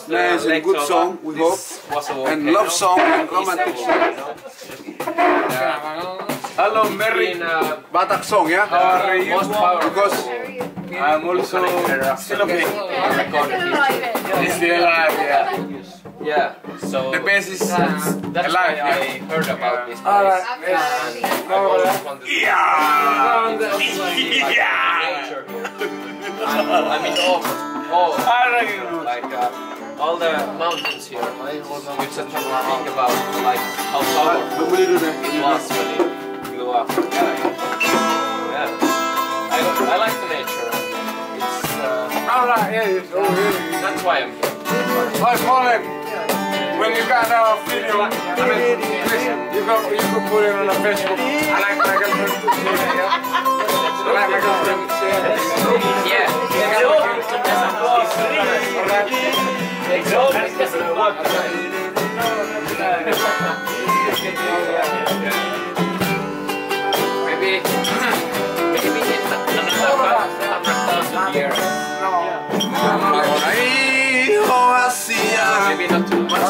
Nice and good song, we hope. And love song and romantic song. Hello, Merry Batak song, yeah? How are you? Because I'm also still okay. Still alive, yeah. Yeah, so the bass is that's alive, why I heard about this place. Alright, And I always wanted to nature here. I mean all the mountains here. You just think about like how powerful it was when it blew up. Yeah. I like the nature. It's alright, yeah, that's why I'm here. I call him. When you got a video, I mean, listen, you can put it on a Facebook. I like my girlfriend to say it, yeah? I like my girlfriend to say it. Yeah. Maybe it's another 100,000 years. Maybe not too much.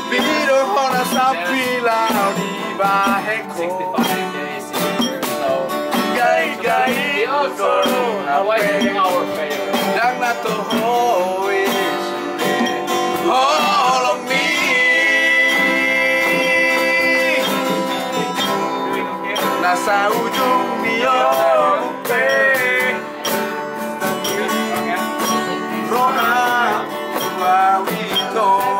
Pero ora sapila di baheko 65 days here, so gai why is it our favorite? dan na to is all of me nasa ujung miope Roma Wawito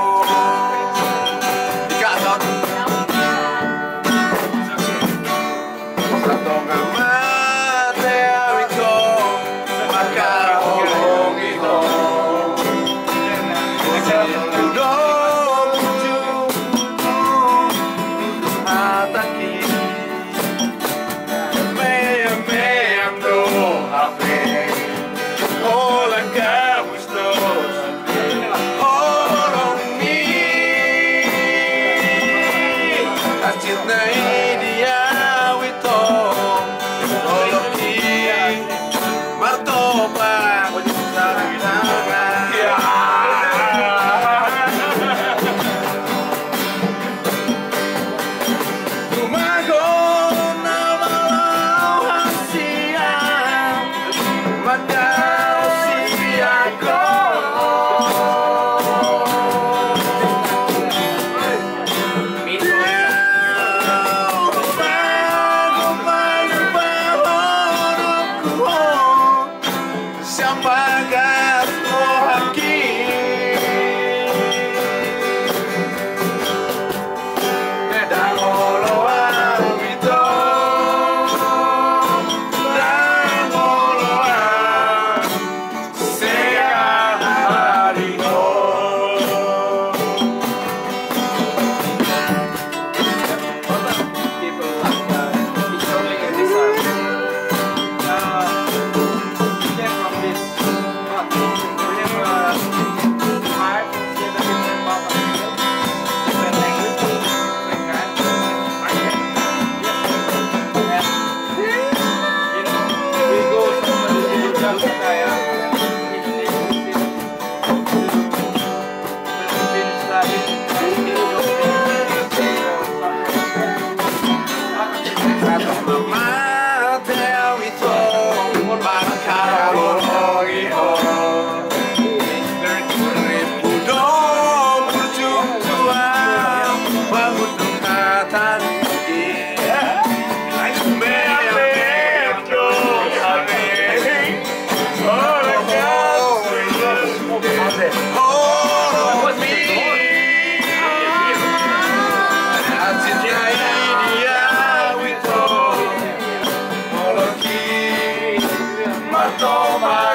Toma